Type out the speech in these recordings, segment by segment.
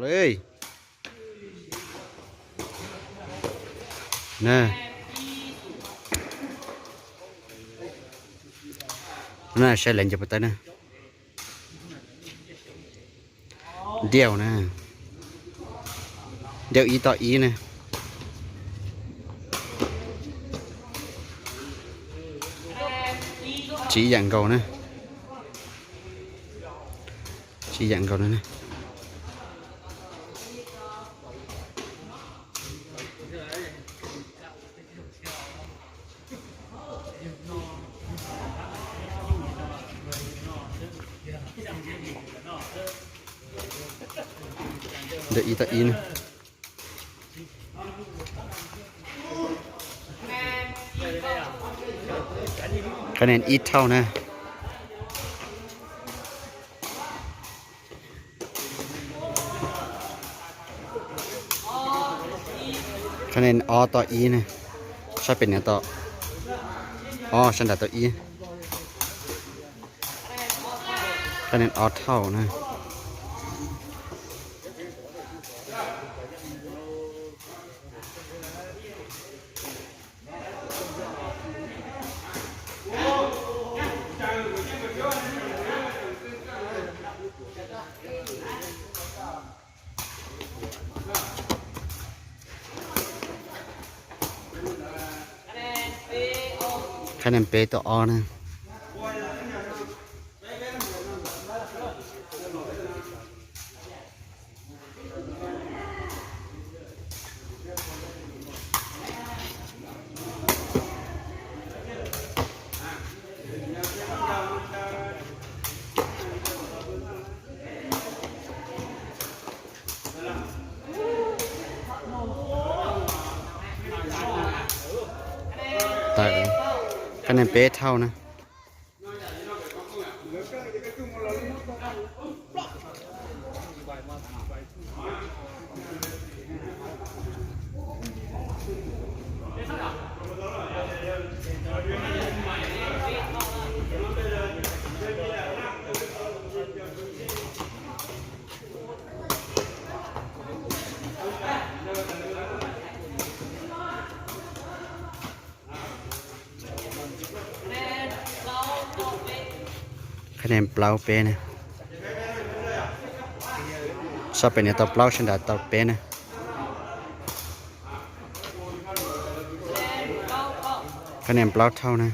เลยnè nè sẽ lên cho bà tới nè đeo nè đeo ý tỏ ý nè chỉ dạng cầu nè chỉ dạng cầu nè để ý ta in cái này ít thau nè cái này o to ý nè saoเป็นเนี่ยต่ออ๋อฉันดัดตัวอีคะแนนออเท่านะคะแนนเปต่ออนะแต่คะแนนเป๊ะเท่านะคะแนนเปล่าเป๊ะนะชอบเป็นเนี่ยตัวเปล่าฉันได้ตัวเป๊ะนะคะแนนเปล่าเท่านะ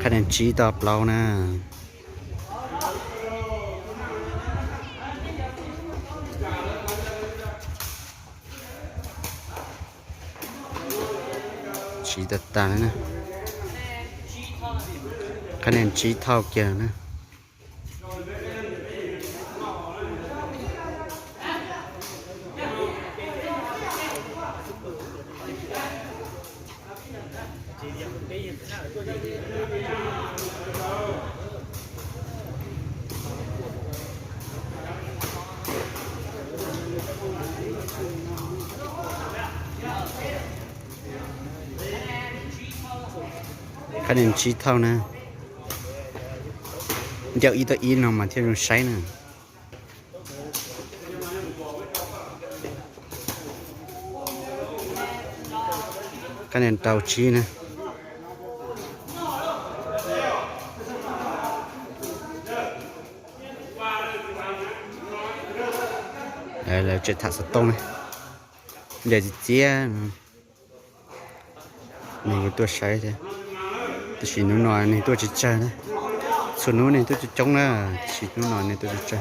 คะแนนชี้ต่อเปล่านะชี้ตัดตานะคะแนนชี้เท่าเกียร์นะคะแนนชี้เท่านะเดี๋ยวอีตัวอีนออกมาที่เราใช้นะคะแนนเตาชี้นะแล้วจะถัดสตงนะเดี๋ยวจะเจี๊ยนี่ก็ตัวใช้เลยตัวสีนุ่นหน่อยนี่ตัวจิตใจนะส่วนนู้นนี่ตัวจิตจงนะสีนุ่นหน่อยนี่ตัวจิตใจ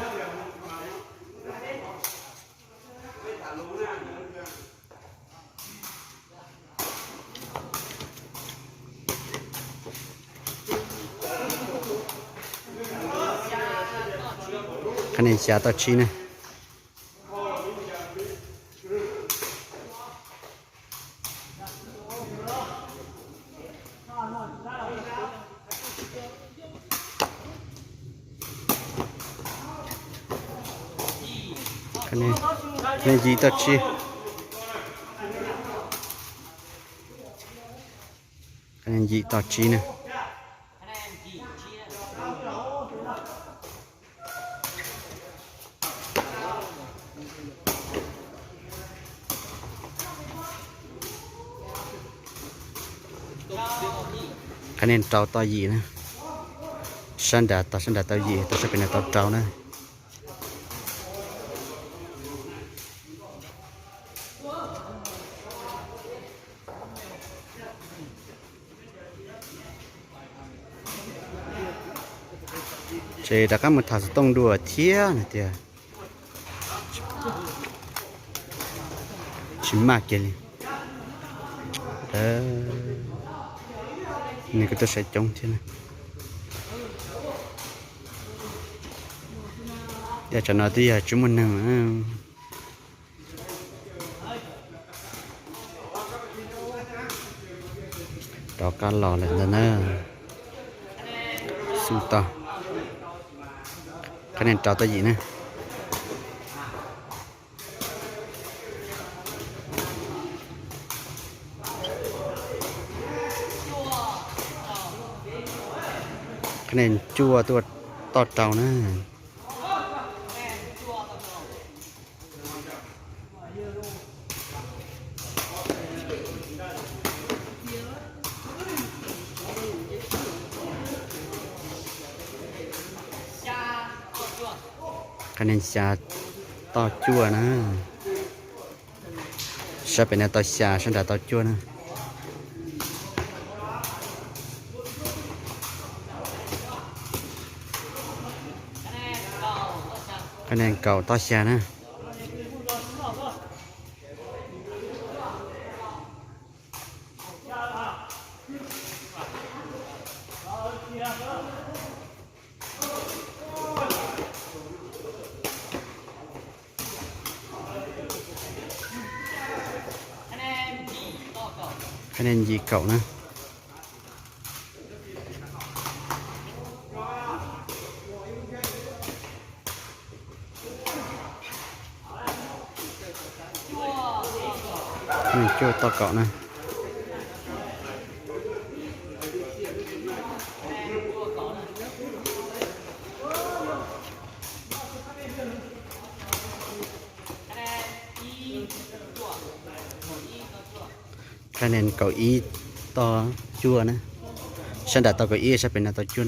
คะแนนชาต่อชีนะคะแนนยีต่อชีคะแนนยีต่อชีนะคะแนนเจ้าต่อยีนะฉันด่าต่อยีแต่จะเป็นต่อเจ้านะเจดักก็มันถ้าจะต้องดูเที่ยนะเที่ยชิมมากเกินนี่ก็ต้องใช้จงใช่ไหมอยากจะนอนที่จุ่มมันหนึ่งดอกการหล่อเลยนะสู้ต่อคะแนนต่อตัวยีนะคะแนนจั่วตัวต่อเจ้านะคะแนนชาต่อจั่วจะเป็นต่อชาฉันด่าต่อจั่วนะคะแนนเก่าต่อชาคะแนนยีเก่านี่จั่วต่อเก่าคะแนนเก้าอี้ต่อจั่วฉันด่าต่อเก้าอี้ฉันเป็นต่อจั่ว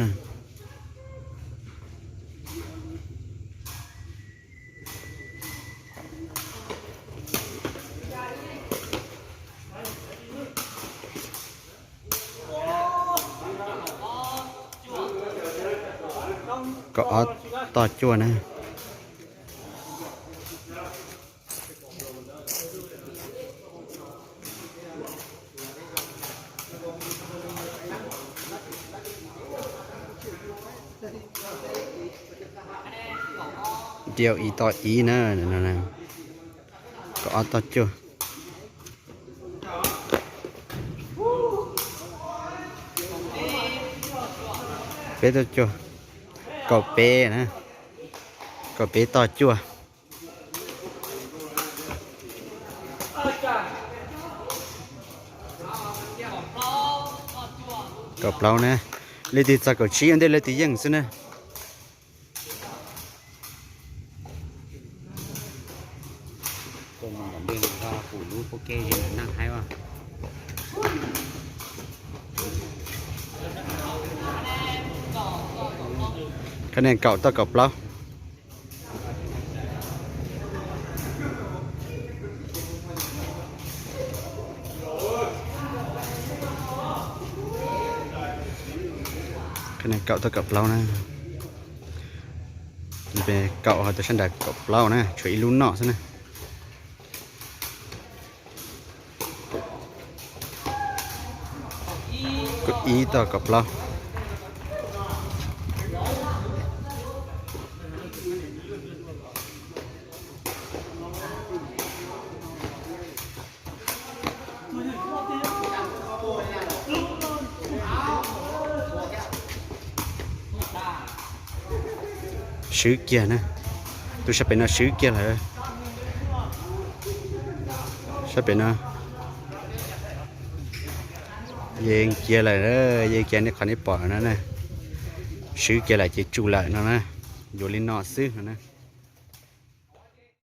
ก็ออต่อจั่วเดียวอีต่ออีนั่นก็ออต่อจั่วเป๊ะต่อจั่วก็เป๊ะก็เป๊ะต่อจั่วก็เปล่าเลยติดจากก็ชี้อันเดียวเลยติดยังสิคนมันเดินก็ผู้รู้โปเกยังนั่งให้ว่าคะแนนเก่าต่อกับเราคะแนนเก่าต่อกับเราเป็นเก่าแต่ฉันได้กับเราช่วยลุ้นเนาะซะก็อีต่อกับเรา ซื้อเกียร์นะตัวจะเป็นซื้อเกียร์เลยจะเป็นยิงเกียร์อะไรยิงเกียร์นี่คันนี้ปล่อยนะซื้อเกียร์อะไรจะจูlại nó nè, vô lên nọ xứ nữa nè.